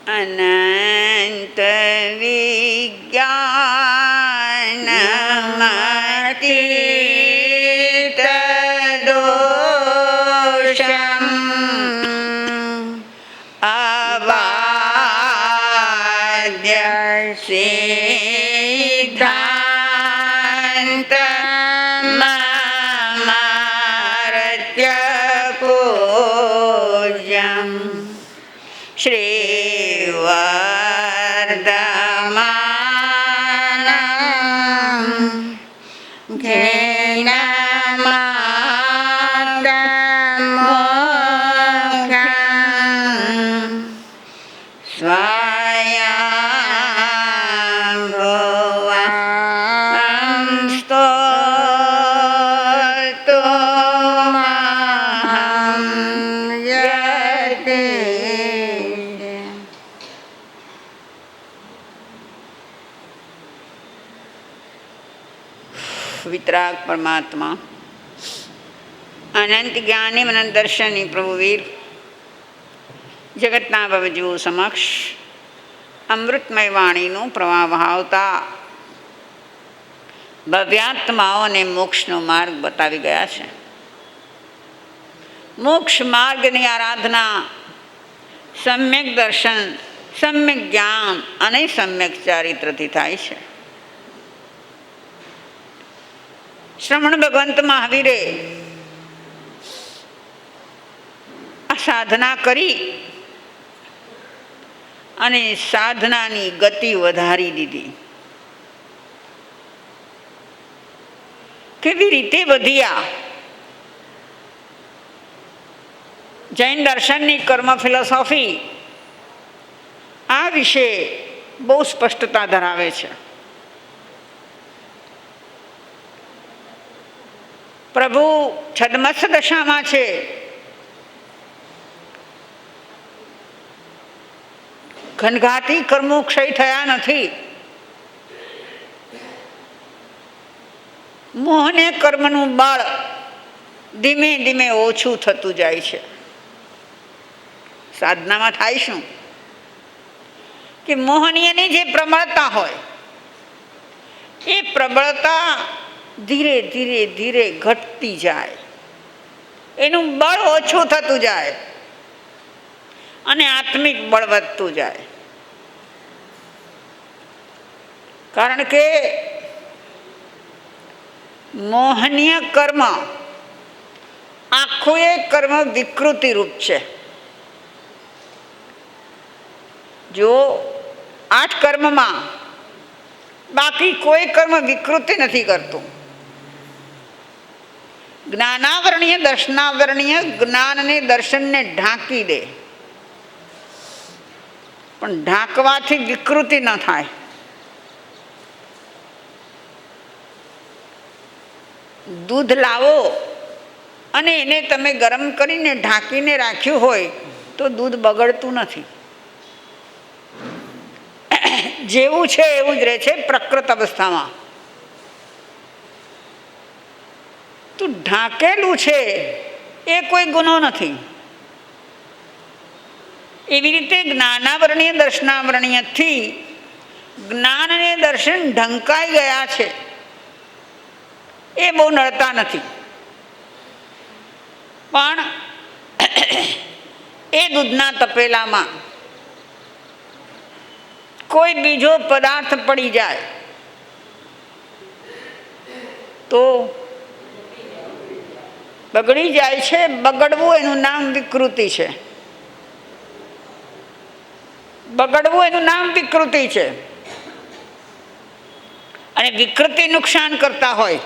અનંત વિજ્ઞાનમતીત દોષમ અવાદ્ય સિદ્ધાંત મમાર્ત્ય પૂજ્યમ શ્રીવર્ધમાનં ઘેનમાતમોક્ષં સ્વયંભુવં સ્તોતુમહં યતે. વિતરાગ પરમાત્મા અનંત જ્ઞાની અનંત દર્શની પ્રભુવીર જગતના ભવજીવો સમક્ષ અમૃતમય વાણીનું પ્રવાહ વહાવતા ભવ્યાત્માઓને મોક્ષનો માર્ગ બતાવી ગયા છે. મોક્ષ માર્ગની આરાધના સમ્યક દર્શન, સમ્યક જ્ઞાન અને સમ્યક ચારિત્રથી થાય છે. શ્રમણ ભગવંત મહાવીરે આ સાધના કરી અને સાધનાની ગતિ વધારી દીધી. કેવી રીતે વધ્યા? જૈન દર્શનની કર્મ ફિલોસોફી આ વિશે બહુ સ્પષ્ટતા ધરાવે છે. પ્રભુ છદ્મસ્થ દશામાં છે. ઘનઘાતી કર્મો ક્ષય થયા નથી. મોહને કર્મનું બળ ધીમે ધીમે ઓછું થતું જાય છે. સાધનામાં થાય શું કે મોહનીયની જે પ્રબળતા હોય એ પ્રબળતા ધીરે ધીરે ધીરે ઘટતી જાય, એનું બળ ઓછું થતું જાય અને આત્મિક બળ વધતું જાય. કારણ કે મોહનીય કર્મ આખું એ કર્મ વિકૃતિ રૂપ છે. જો 8 કર્મમાં બાકી કોઈ કર્મ વિકૃતિ નથી કરતું. જ્ઞાનાવરણીય દર્શનાવરણીય જ્ઞાનને દર્શનને ઢાંકી દે, પણ ઢાંકવાથી વિકૃતિ ન થાય. દૂધ લાવો અને એને તમે ગરમ કરીને ઢાંકીને રાખ્યું હોય તો દૂધ બગડતું નથી. જેવું છે એવું જ રહે છે પ્રકૃત અવસ્થામાં. તો ઢાંકેલું છે એ કોઈ ગુનો નથી. એવી રીતે જ્ઞાનાવરણીય દર્શનાવરણીયથી જ્ઞાન અને દર્શન ઢંકાઈ ગયા છે એ બહુ નડતા નથી. પણ એ દૂધના તપેલામાં કોઈ બીજો પદાર્થ પડી જાય તો બગડી જાય છે. બગડવું એનું નામ વિકૃતિ છે. બગડવું એનું નામ વિકૃતિ છે. અને વિકૃતિ નુકસાન કરતા હોય,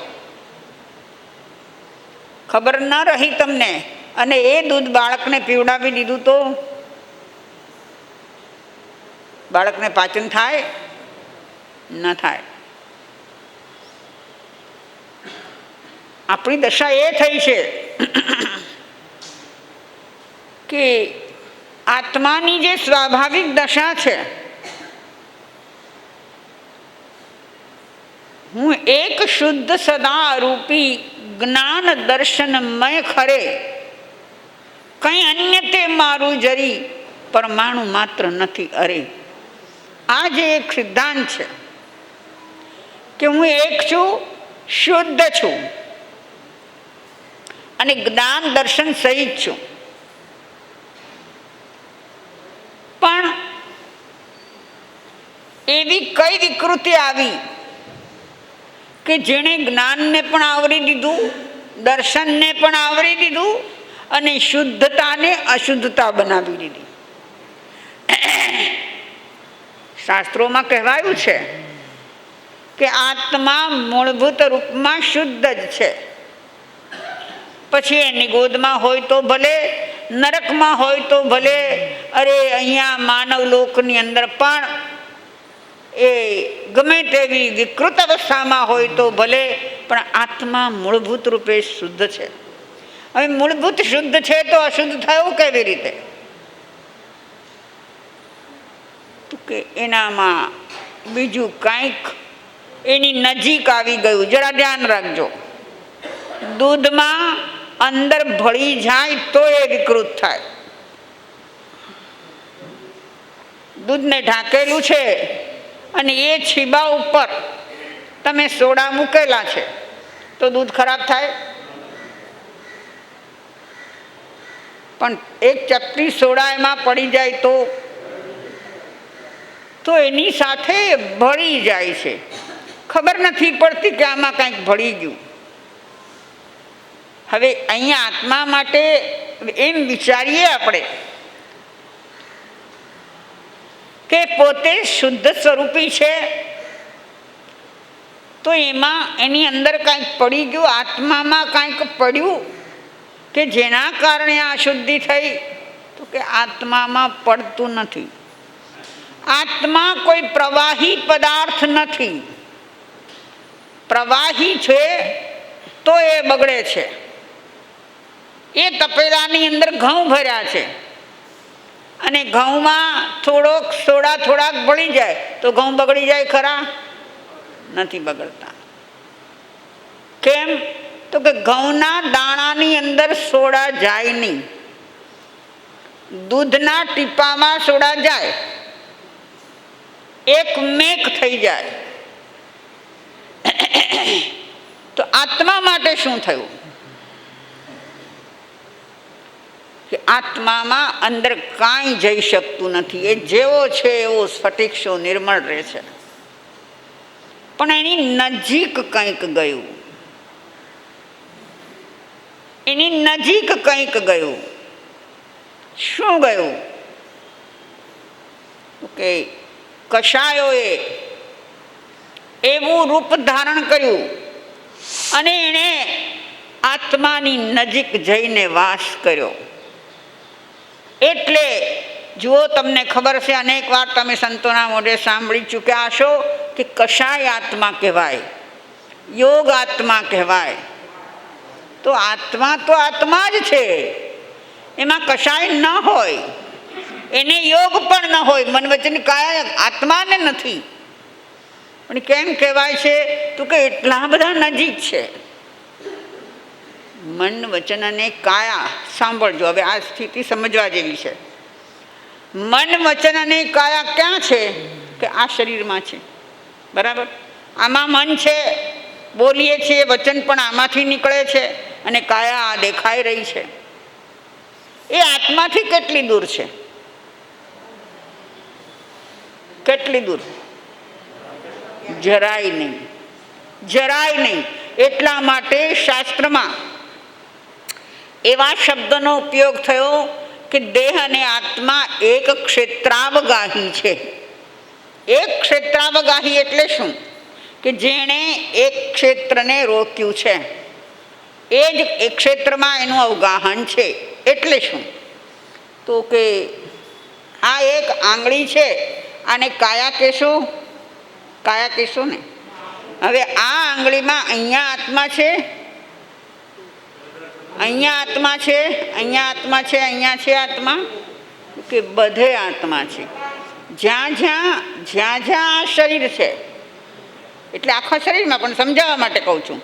ખબર ન રહી તમને, અને એ દૂધ બાળકને પીવડાવી દીધું તો બાળકને પાચન થાય? ન થાય. આપણી દશા એ થઈ છે કે આત્માની જે સ્વાભાવિક દશા છે, હું એક શુદ્ધ સદા રૂપી જ્ઞાન દર્શનમય ખરે, કંઈ અન્ય તે મારું જરી પરમાણુ માત્ર નથી. અરે આ જે એક સિદ્ધાંત છે કે હું એક છું, શુદ્ધ છું અને જ્ઞાન દર્શન સહિત છું, પણ એવી કઈ વિકૃતિ આવી કે જેણે જ્ઞાનને પણ આવરી દીધું, દર્શનને પણ આવરી દીધું અને શુદ્ધતાને અશુદ્ધતા બનાવી દીધી. શાસ્ત્રોમાં કહેવાયું છે કે આત્મા મૂળભૂત રૂપમાં શુદ્ધ જ છે. પછી એની ગોદમાં હોય તો ભલે, નરકમાં હોય તો ભલે, અરે અહીંયા માનવ લોકની અંદર પણ એ ગમે તેવી વિકૃત અવસ્થામાં હોય તો ભલે, પણ આત્મા મૂળભૂત રૂપે શુદ્ધ છે. હવે મૂળભૂત શુદ્ધ છે તો અશુદ્ધ થયું કેવી રીતે? કે એનામાં બીજું કાંઈક એની નજીક આવી ગયું. જરા ધ્યાન રાખજો, દૂધમાં અંદર ભળી જાય તો એ વિકૃત થાય. દૂધને ઢાંકેલું છે અને એ છીબા ઉપર તમે સોડા મૂકેલા છે તો દૂધ ખરાબ થાય? પણ એક ચપટી સોડા એમાં પડી જાય તો એની સાથે ભળી જાય છે. ખબર નથી પડતી કે આમાં કાંઈક ભળી ગયું. હવે અહીંયા આત્મા માટે એમ વિચારીએ આપણે કે પોતે શુદ્ધ સ્વરૂપી છે, તો એમાં એની અંદર કાંઈક પડી ગયું, આત્મામાં કાંઈક પડ્યું કે જેના કારણે આ શુદ્ધિ થઈ. તો કે આત્મામાં પડતું નથી. આત્મા કોઈ પ્રવાહી પદાર્થ નથી. પ્રવાહી છે તો એ બગડે છે. એ તપેલાની અંદર ઘઉં ભર્યા છે અને ઘઉંમાં થોડાક ભળી જાય તો ઘઉં બગડી જાય ખરા? નથી બગડતા. કેમ? તો કે ઘઉંના દાણાની અંદર સોડા જાય નહીં, દૂધના ટીપામાં સોડા જાય, એક મેક થઈ જાય. તો આત્મા માટે શું થયું કે આત્મામાં અંદર કાંઈ જઈ શકતું નથી. એ જેવો છે એવો સ્ફટિકશો નિર્મળ રહે છે, પણ એની નજીક કંઈક ગયું. એની નજીક કંઈક ગયું. શું ગયું? કે કશાયોએ એવું રૂપ ધારણ કર્યું અને એણે આત્માની નજીક જઈને વાસ કર્યો. એટલે જુઓ, તમને ખબર છે, અનેક વાર તમે સંતોના મોઢે સાંભળી ચૂક્યા હશો કે કશાય આત્મા કહેવાય, યોગ આત્મા કહેવાય. તો આત્મા જ છે, એમાં કશાય ન હોય, એને યોગ પણ ન હોય. મન વચન કાયા આત્માને નથી. પણ કેમ કહેવાય છે? તો કે એટલા બધા નજીક છે. મન વચન અને કાયા, સાંભળજો, હવે આ સ્થિતિ સમજવા જેવી છે. મન વચન અને કાયા ક્યાં છે? કે આ શરીરમાં છે. બરાબર? આમાં મન છે, બોલીએ છીએ, વચન પણ આમાંથી નીકળે છે અને કાયા આ દેખાઈ રહી છે. એ આત્માથી કેટલી દૂર છે? કેટલી દૂર? જરાય નહીં, જરાય નહીં. એટલા માટે શાસ્ત્રમાં એવા શબ્દનો ઉપયોગ થયો કે દેહ અને આત્મા એક ક્ષેત્રાવગાહી છે. એક ક્ષેત્રાવગાહી એટલે શું? કે જેણે એક ક્ષેત્રને રોક્યું છે, એ જ એક ક્ષેત્રમાં એનું અવગાહન છે. એટલે શું? તો કે આ એક આંગળી છે, આને કાયા કહેશું, કાયા કહેશું ને. હવે આ આંગળીમાં અહીંયા આત્મા છે, અહીંયા આત્મા છે, અહીંયા આત્મા છે, અહીંયા છે આત્મા, કે બધે આત્મા છે. જ્યાં જ્યાં આ શરીર છે, એટલે આખા શરીરમાં, પણ સમજાવવા માટે કહું છું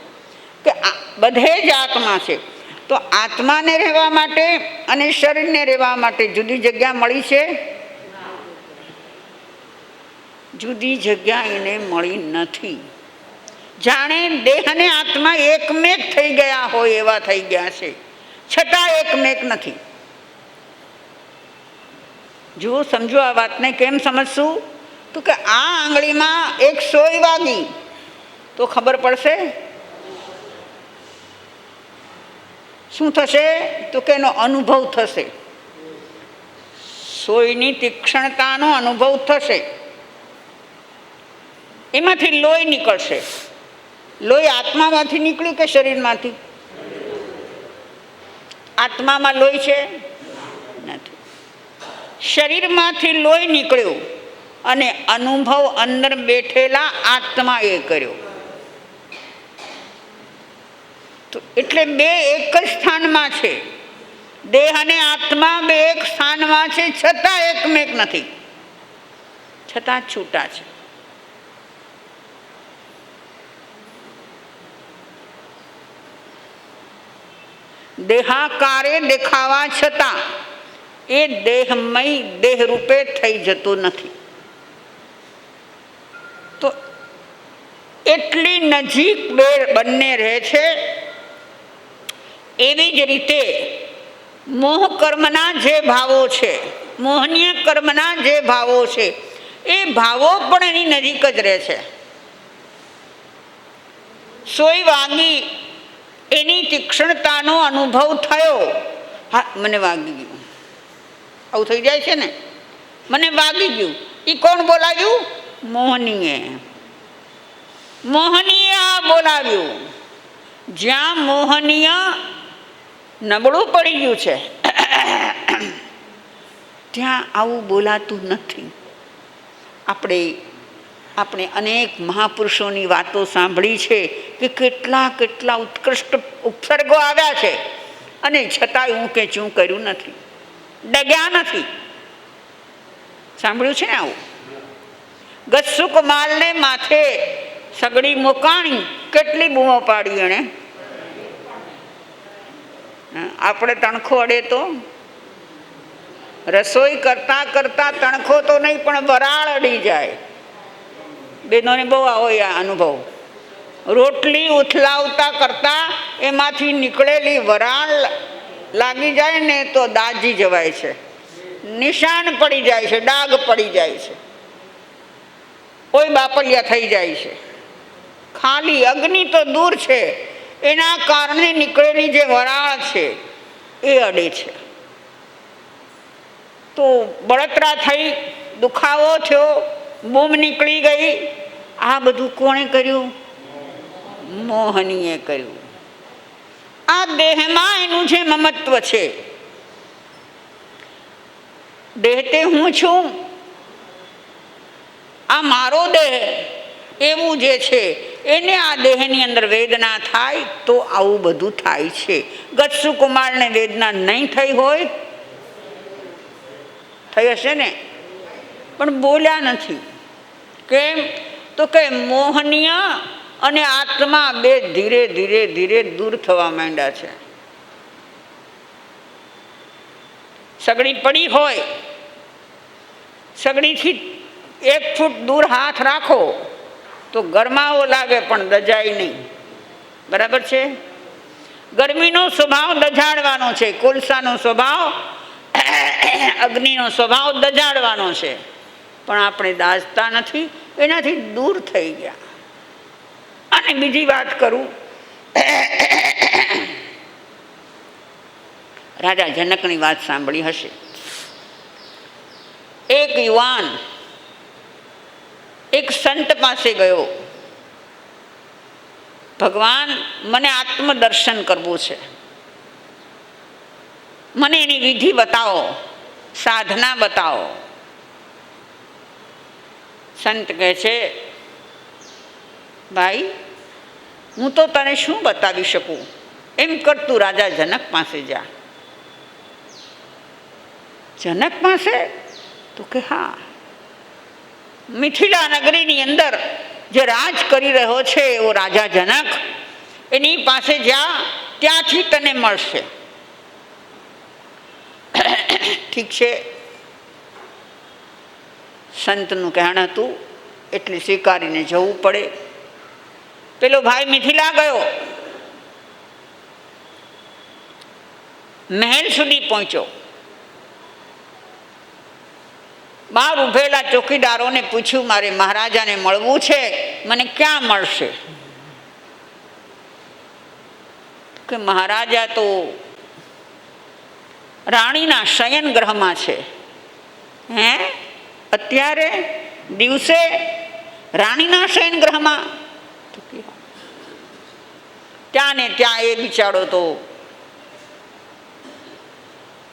કે બધે જ આત્મા છે. તો આત્માને રહેવા માટે અને શરીરને રહેવા માટે જુદી જગ્યા મળી છે? જુદી જગ્યા એને મળી નથી. જાણે દેહ અને આત્મા એકમેક થઈ ગયા હોય એવા થઈ ગયા છે, છતાં એકમેક નથી. જુઓ, સમજો આ વાતને. કેમ સમજશું? તો કે આ આંગળીમાં એક સોય વાગી તો ખબર પડશે. શું થશે? તો કે એનો અનુભવ થશે, સોયની તીક્ષ્ણતાનો અનુભવ થશે. એમાંથી લોહી નીકળશે. લોહી આત્મામાંથી નીકળ્યું કે શરીરમાંથી? આત્મામાં લોહી છે? નથી. શરીરમાંથી લોહી નીકળ્યું અને અનુભવ અંદર બેઠેલા આત્માએ કર્યો. તો એટલે બે એક જ સ્થાનમાં છે. દેહ અને આત્મા બે એક સ્થાનમાં છે, છતાં એકમેક નથી, છતાં છૂટા છે. દેહાકારે દેખાવા છતાં એ દેહમય દેહ રૂપે થઈ જતો નથી. તો એટલી નજીક બંને રહે છે. એવી જ રીતે મોહ કર્મના જે ભાવો છે, મોહનીય કર્મના જે ભાવો છે, એ ભાવો પણ એની નજીક જ રહે છે. સોય વાગી, એની તીક્ષ્ણતાનો અનુભવ થયો. હા, મને વાગી ગયું, આવું થઈ જાય છે ને. મને વાગી ગયું, એ કોણ બોલાવ્યું? મોહનીએ. મોહનીએ આ બોલાવ્યું. જ્યાં મોહનીય નબળું પડી ગયું છે ત્યાં આવું બોલાતું નથી. આપણે અનેક મહાપુરુષોની વાતો સાંભળી છે કે કેટલા કેટલા ઉત્કૃષ્ટ ઉપસર્ગો આવ્યા છે અને છતાંય હું કે ચું કર્યું નથી, ડગ્યા નથી. સાંભળ્યું છે ને આવું? ગસ્સુક માલને માથે સગડી મોકાણી, કેટલી બૂમો પાડી એણે. આપણે તણખો અડે તો રસોઈ કરતા કરતા તણખો તો નહીં પણ વરાળ અડી જાય. બેનોને બહુ હોય આ અનુભવ. રોટલી ઉથલાવતા કરતા એમાંથી નીકળેલી વરાળ લાગી જાય ને તો દાજી જવાય છે, નિશાન પડી જાય છે, ડાઘ પડી જાય છે, કોઈ બાપલિયા થઈ જાય છે. ખાલી અગ્નિ તો દૂર છે, એના કારણે નીકળેલી જે વરાળ છે એ અડે છે. તો બળતરા થઈ, દુખાવો થયો, બૂમ નીકળી ગઈ. આ બધું કોણે કર્યું? મોહનીએ કર્યું. આ દેહમાં એનું જે મમત્વ છે, દેહ તે હું છું, આ મારો દેહ એવું જે છે, એને આ દેહની અંદર વેદના થાય તો આવું બધું થાય છે. ગત્સુ કુમારને વેદના નહીં થઈ હોય? થઈ હશે ને, પણ બોલ્યા નથી. કેમ? તો કે મોહનીય અને આત્મા બે ધીરે ધીરે ધીરે દૂર થવા માંડ્યા છે. સગડી પડી હોય, સગડીથી 1 ફૂટ દૂર હાથ રાખો તો ગરમાવો લાગે પણ દજાય નહીં. બરાબર છે? ગરમીનો સ્વભાવ દજાડવાનો છે, કોલસાનો સ્વભાવ, અગ્નિનો સ્વભાવ દજાડવાનો છે, પણ આપણે દાજતા નથી, એનાથી દૂર થઈ ગયા. અને બીજી વાત કરું, રાજા જનકની વાત સાંભળી હશે. એક યુવાન એક સંત પાસે ગયો, ભગવાન મને આત્મદર્શન કરવું છે, મને એની વિધિ બતાવો, સાધના બતાવો. સંત કહે છે, ભાઈ હું તો તને શું બતાવી શકું, એમ કરતું રાજા જનક પાસે જા. જનક પાસે? તો કે હા, મિથિલા નગરીની અંદર જે રાજ કરી રહ્યો છે એવો રાજા જનક, એની પાસે જા ત્યાંથી તને મળશે. ઠીક છે, સંતનું કહેણ હતું એટલે સ્વીકારીને જવું પડે. પેલો ભાઈ મિથિલા ગયો, મહેલ સુધી પહોંચ્યો. બહાર ઉભેલા ચોકીદારોને પૂછ્યું, મારે મહારાજાને મળવું છે, મને ક્યાં મળશે? કે મહારાજા તો રાણીના શયન ગ્રહમાં છે. હે, અત્યારે દિવસે રાણીના શયન ગ્રહમાં? ત્યાં ને ત્યાં એ બિચારો તો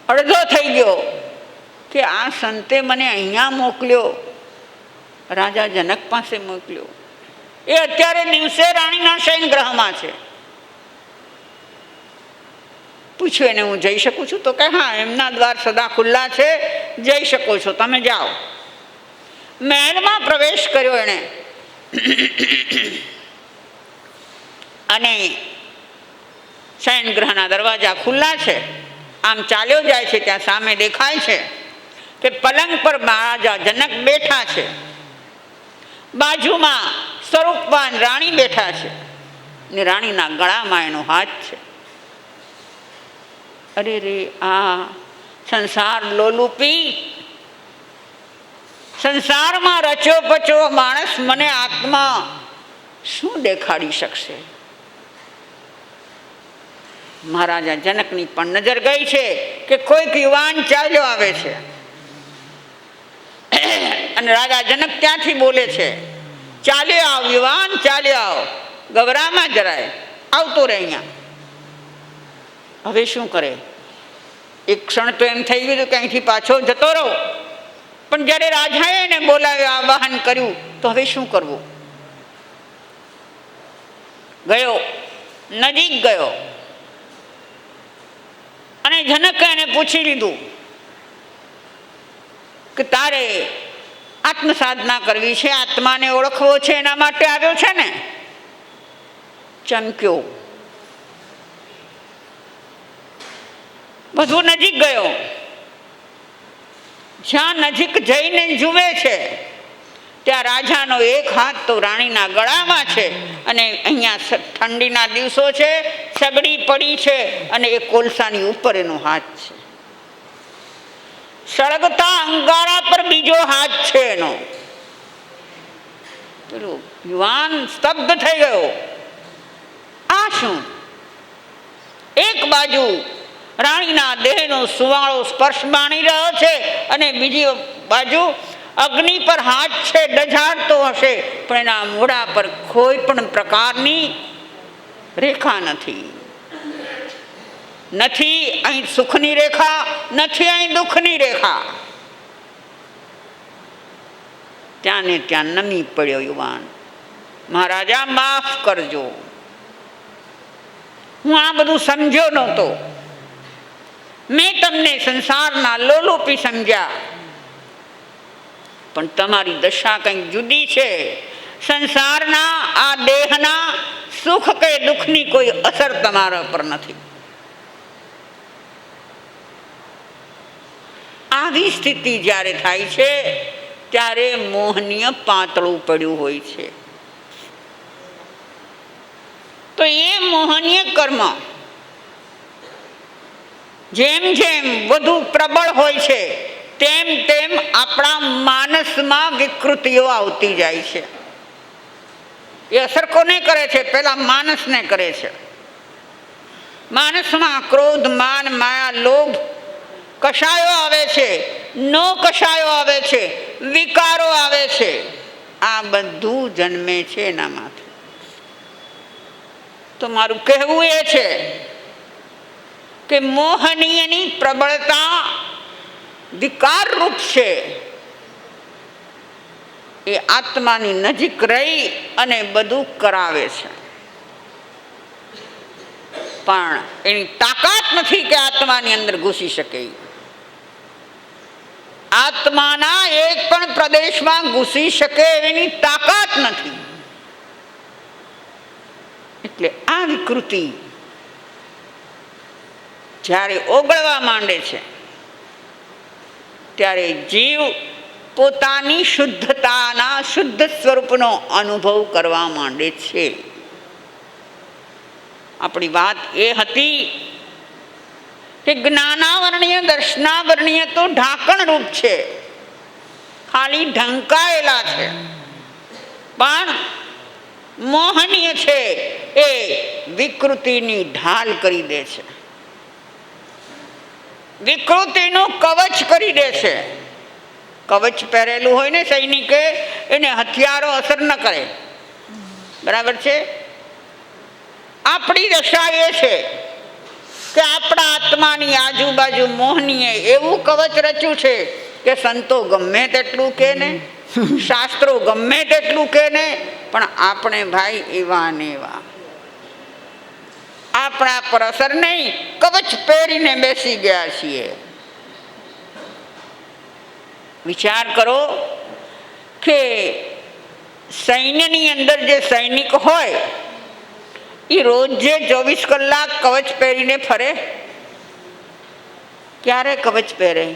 અડધો થઈ ગયો કે આ સંતે મને અહીંયા મોકલ્યો, રાજા જનક પાસે મોકલ્યો, એ અત્યારે દિવસે રાણીના શયન ગ્રહમાં છે. પૂછ્યું એને, હું જઈ શકું છું? તો કે હા, એમના દ્વાર સદા ખુલ્લા છે, જઈ શકો છો, તમે જાઓ. મહેલમાં પ્રવેશ કર્યો એણે, અને શયન ગ્રહના દરવાજા ખુલ્લા છે. આમ ચાલ્યો જાય છે, ત્યાં સામે દેખાય છે કે પલંગ પર મહારાજા જનક બેઠા છે, બાજુમાં સ્વરૂપવાન રાણી બેઠા છે, ને રાણીના ગળામાં એનો હાથ છે. અરે રે, આ સંસાર લોલુપી, સંસારમાં રચો પચો માણસ મને આત્મા શું દેખાડી શકશે? મહારાજા જનકની પણ નજર ગઈ છે કે કોઈક યુવાન ચાલ્યો આવે છે, અને રાજા જનક ત્યાંથી બોલે છે, ચાલ્યો આવ યુવાન, ચાલ્યો આવ, ગભરામાં જરાય, આવતો રહે અહીંયા. હવે શું કરે? એક ક્ષણ તો એમ થઈ ગયું કે અહીંથી પાછો જતો રહો, પણ જ્યારે રાજાએ એને બોલાવ્યો, આવાહન કર્યું, તો હવે શું કરવું? ગયો, નજીક ગયો, અને જનકે એને પૂછી લીધું કે તારે આત્મસાધના કરવી છે, આત્માને ઓળખવો છે, એના માટે આવ્યો છે ને? ચમક્યો, બધું નજીક ગયો. જ્યાં નજીક જઈને જુએ છે ત્યાં રાજાનો એક હાથ તો રાણીના ગળામાં છે, અને અહીંયા ઠંડીના દિવસો છે, સગડી પડી છે, અને એ કોલસાની ઉપર એનો હાથ છે. સળગતા અંગારા પર બીજો હાથ છે એનો. પેલો યુવાન સ્તબ્ધ થઈ ગયો. આ શું? એક બાજુ રાણીના દેહનો સુવાળો સ્પર્શ માણી રહ્યો છે, અને બીજી બાજુ અગ્નિ પર હાથ છે, ડઝાડતો હશે, પણ એના મોઢા પર કોઈ પણ પ્રકારની રેખા નથી. નથી અહીં સુખની રેખા, નથી અહીં દુઃખની રેખા. ત્યાં ને ત્યાં નમી પડ્યો યુવાન. મહારાજા માફ કરજો, હું આ બધું સમજ્યો નહોતો, મેં તમને સંસારના લોલુપી સમજ્યા, પણ તમારી દશા કંઈક જુદી છે. સંસારના આ દેહના સુખ કે દુઃખની કોઈ અસર તમારા પર નથી. આવી સ્થિતિ જ્યારે થાય છે ત્યારે મોહનીય પાતળું પડ્યું હોય છે. તો એ મોહનીય કર્મ જેમ જેમ વધુ પ્રબળ હોય છે તેમ તેમ આપણા માનસમાં વિકૃતિઓ આવતી જાય છે. એ અસર કોને કરે છે? પહેલા માનસને કરે છે. માનસમાં ક્રોધ, માન, માયા, લોભ કષાયો આવે છે, નો કષાયો આવે છે, વિકારો આવે છે. આ બધું જન્મે છે એનામાંથી. તો મારું કહેવું એ છે કે મોહનીયની પ્રબળતા વિકાર રૂપ છે. એ આત્માની નજીક રહી અને બધું કરાવે છે, પણ એની તાકાત નથી કે આત્માની અંદર ઘૂસી શકે. આત્માના એક પણ પ્રદેશમાં ઘૂસી શકે એની તાકાત નથી. એટલે આ વિકૃતિ જ્યારે ઓગળવા માંડે છે ત્યારે જીવ પોતાની શુદ્ધતાના શુદ્ધ સ્વરૂપનો અનુભવ કરવા માંડે છે. આપણી વાત એ હતી કે જ્ઞાનાવરણીય દર્શનાવરણીય તો ઢાંકણ રૂપ છે, ખાલી ઢંકાયેલા છે, પણ મોહનીય છે એ વિકૃતિની ઢાલ કરી દે છે, વિકૃતિનું કવચ કરી દે છે. કવચ પહેરેલું હોય ને સૈનિકે, એને હથિયારો અસર ન કરે, બરાબર છે. આપણી દશા એ છે કે આપણા આત્માની આજુબાજુ મોહનીય એવું કવચ રચ્યું છે કે સંતો ગમે તેટલું કે ને, શાસ્ત્રો ગમે તેટલું કે ને, પણ આપણે ભાઈ એવા ને એવા, આપણા પર અસર નહીં, કવચ પહેરીને બેસી ગયા છીએ. વિચાર કરો કે સૈન્યની અંદર જે સૈનિક હોય એ રોજ જે 24 કલાક કવચ પહેરીને ફરે? ક્યારે કવચ પહેરે?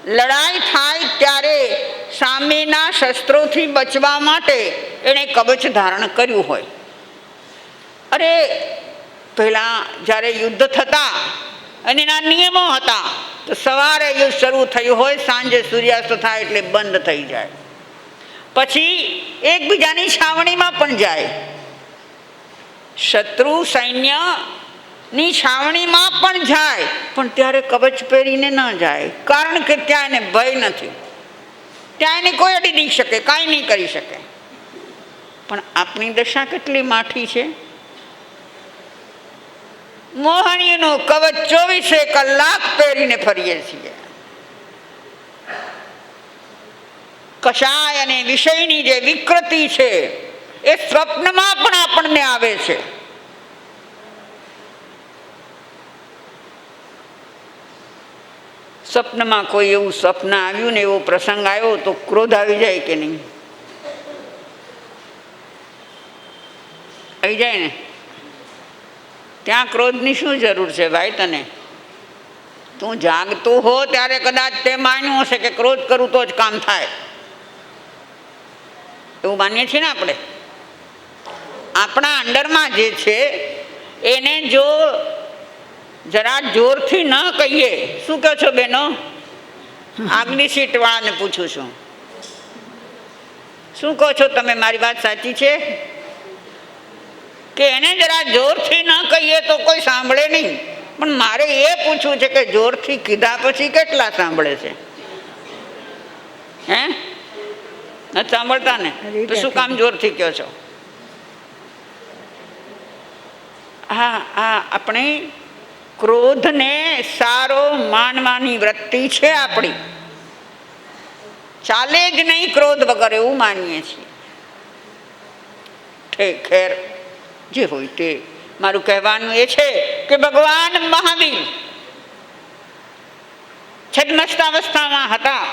લડાઈ થાય ત્યારે સામેના શસ્ત્રોથી બચવા માટે એણે કવચ ધારણ કર્યું હોય. અરે પહેલાં જ્યારે યુદ્ધ થતા અને એના નિયમો હતા તો સવારે યુદ્ધ શરૂ થયું હોય, સાંજે સૂર્યાસ્ત થાય એટલે બંધ થઈ જાય. પછી એકબીજાની છાવણીમાં પણ જાય, શત્રુ સૈન્યની છાવણીમાં પણ જાય, પણ ત્યારે કવચ પહેરીને ન જાય, કારણ કે ત્યાં એને ભય નથી, ત્યાં એને કોઈ અડી નહીં શકે, કાંઈ નહીં કરી શકે. પણ આપણી દશા કેટલી માઠી છે! મોહનીયનું કવચ 24 કલાક પહેરીને ફરીએ છીએ. કષાય અને વિષયની જે વિકૃતિ છે એ સ્વપ્નમાં પણ આપણને આવે છે. સ્વપ્નમાં કોઈ એવું સ્વપ્ન આવ્યું ને એવો પ્રસંગ આવ્યો તો ક્રોધ આવી જાય કે નહીં? આવી જાય ને. ત્યાં ક્રોધની શું જરૂર છે ભાઈ? તને તું જાગતું હો ત્યારે કદાચ તે માન્યું હશે કે ક્રોધ કરું તો જ કામ થાય, એવું માનીએ છીએ ને આપણે. આપણા અંડરમાં જે છે એને જો જરા જોરથી ન કહીએ, શું કહો છો બહેનો? આગલી સીટવાળાને પૂછું છું, શું કહો છો તમે? મારી વાત સાચી છે કે એને જરા જોરથી ન કહીએ તો કોઈ સાંભળે નહીં? પણ મારે એ પૂછવું છે કે જોરથી કીધા પછી કેટલા સાંભળે છે? હે, નથી સાંભળતા ને? તો શું કામ જોરથી કહો છો? હા હા, આપણે ક્રોધને સારો માનવાની વૃત્તિ છે આપણી, ચાલે જ નહીં ક્રોધ વગર એવું માનીએ છીએ. ખેર, જે હોય તે. મારું કહેવાનું એ છે કે ભગવાન મહાવીર છદ્મસ્તાવસ્થામાં હતા,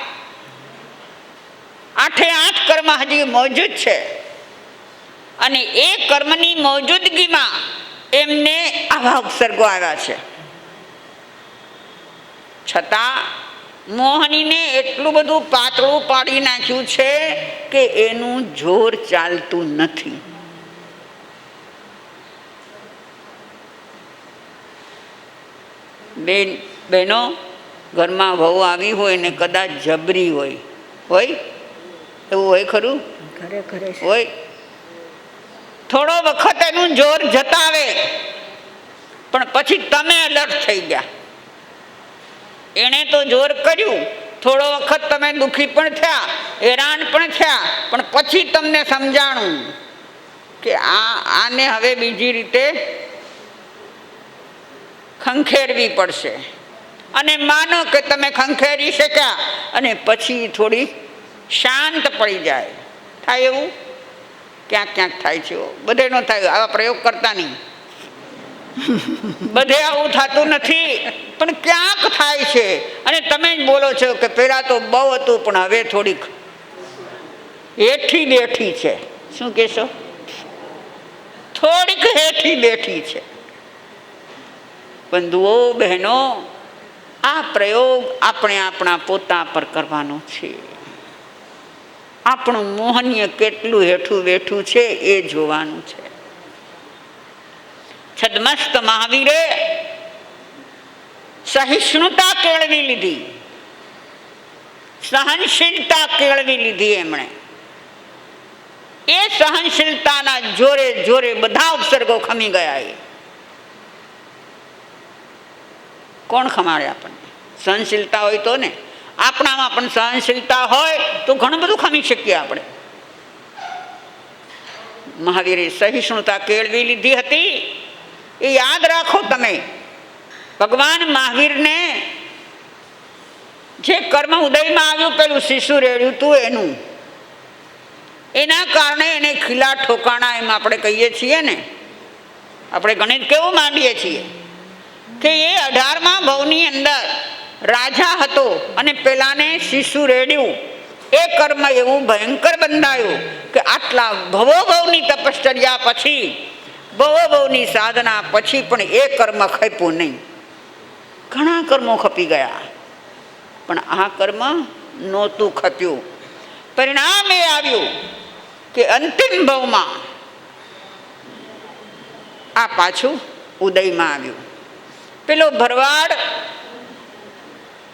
8 કર્મ હજી મોજૂદ છે, અને એ કર્મની મોજૂદગીમાં એમને આવા ઉપસર્ગો આવ્યા છે. છતાં મોહનીને એટલું બધું પાતળું પાડી નાખ્યું છે કે એનું જોર ચાલતું નથી. બહેનો, ઘરમાં વહુ આવી હોય ને કદાચ જબરી હોય, એવું હોય ખરું? હોય. થોડો વખત એનું જોર જતાવે, પણ પછી તમે એલર્ટ થઈ ગયા. એણે તો જોર કર્યું, થોડો વખત તમે દુઃખી પણ થયા, હેરાન પણ થયા, પણ પછી તમને સમજાણું કે આને હવે બીજી રીતે ખંખેરવી પડશે. અને માનો કે તમે ખંખેરી શક્યા અને પછી થોડી શાંત પડી જાય. થાય એવું? ક્યાંક ક્યાંક થાય છે, બધે ન થાય. આવા પ્રયોગ કરતા નહીં, બધે આવું થતું નથી, પણ ક્યાંક થાય છે. અને તમે જ બોલો છો કે પહેલાં તો બહુ હતું પણ હવે થોડીક હેઠી બેઠી છે. શું કહેશો? થોડીક હેઠી બેઠી છે. બંધુઓ બહેનો, આ પ્રયોગ આપણે આપણા પોતા પર કરવાનો છે. આપણું મોહનીય કેટલું હેઠું બેઠું છે એ જોવાનું છે. છદ્મસ્ત મહાવીરે સહિષ્ણુતા કેળવી લીધી, સહનશીલતા કેળવી લીધી. એમણે એ સહનશીલતાના જોરે જોરે બધા ઉપસર્ગો ખમી ગયા. એ કોણ ખમાડે આપણને? સહનશીલતા હોય તો ને. આપણામાં પણ સહનશીલતા હોય તો ઘણું બધું ખમી શકીએ આપણે. મહાવીરે સહિષ્ણુતા કેળવી લીધી હતી. એ યાદ રાખો તમે. ભગવાન મહાવીરને જે કર્મ ઉદયમાં આવ્યું, પેલું શિશુ રેડ્યું હતું એનું, એના કારણે એને ખીલા ઠોકાણા, એમ આપણે કહીએ છીએ ને. આપણે ગણિત કેવું માંડીએ છીએ કે એ 18મા ભવની અંદર રાજા હતો અને પેલાને શિશુ રેડ્યું. એ કર્મ એવું ભયંકર બંધાયું કે આટલા ભવોભવની તપશ્ચર્યા પછી, ભવોભવની સાધના પછી પણ એ કર્મ ખપ્યું નહીં. ઘણા કર્મો ખપી ગયા, પણ આ કર્મ નહોતું ખપ્યું. પરિણામ એ આવ્યું કે અંતિમ ભવમાં આ પાછું ઉદયમાં આવ્યું. પેલો ભરવાડ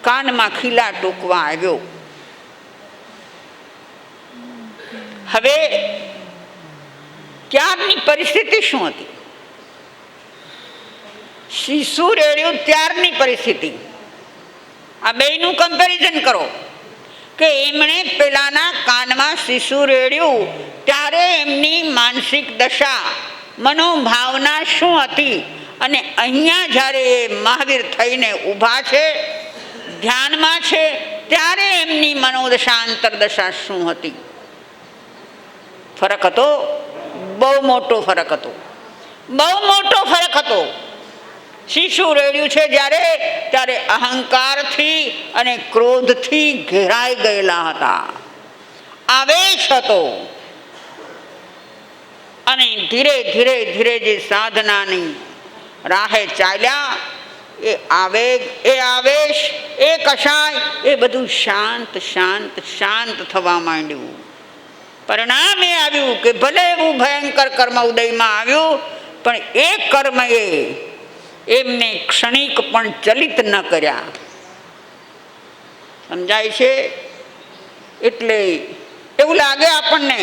કાનમાં ખીલા ટૂંકવા આવ્યો. હવે ત્યારની પરિસ્થિતિ શું હતી? શિશુ રેડ્યું ત્યારની પરિસ્થિતિ, આ બેયનું કમ્પેરિઝન કરો કે એમણે પેલાના કાનમાં શિશુ રેડ્યું ત્યારે એમની માનસિક દશા, મનોભાવના શું હતી, અને અહીંયા જ્યારે એ મહાવીર થઈને ઊભા છે, ધ્યાનમાં છે, ત્યારે એમની મનોદશા, અંતરદશા શું હતી? ફરક હતો, બહુ મોટો ફરક હતો, બહુ મોટો ફરક હતો. શિશુ રેડ્યું છે જ્યારે, ત્યારે અહંકારથી અને ક્રોધથી ઘેરાઈ ગયેલા હતા, આવેશ હતો. અને ધીરે ધીરે ધીરે જે સાધનાની રાહે ચાલ્યા, એ આવેગ, એ આવેશ, એ કશાય, એ બધું શાંત શાંત શાંત થવા માંડ્યું. પરિણામ એ આવ્યું કે ભલે એવું ભયંકર કર્મ ઉદયમાં આવ્યું, પણ એ કર્મ એમને ક્ષણિક પણ ચલિત ન કર્યા. સમજાય છે? એટલે એવું લાગે આપણને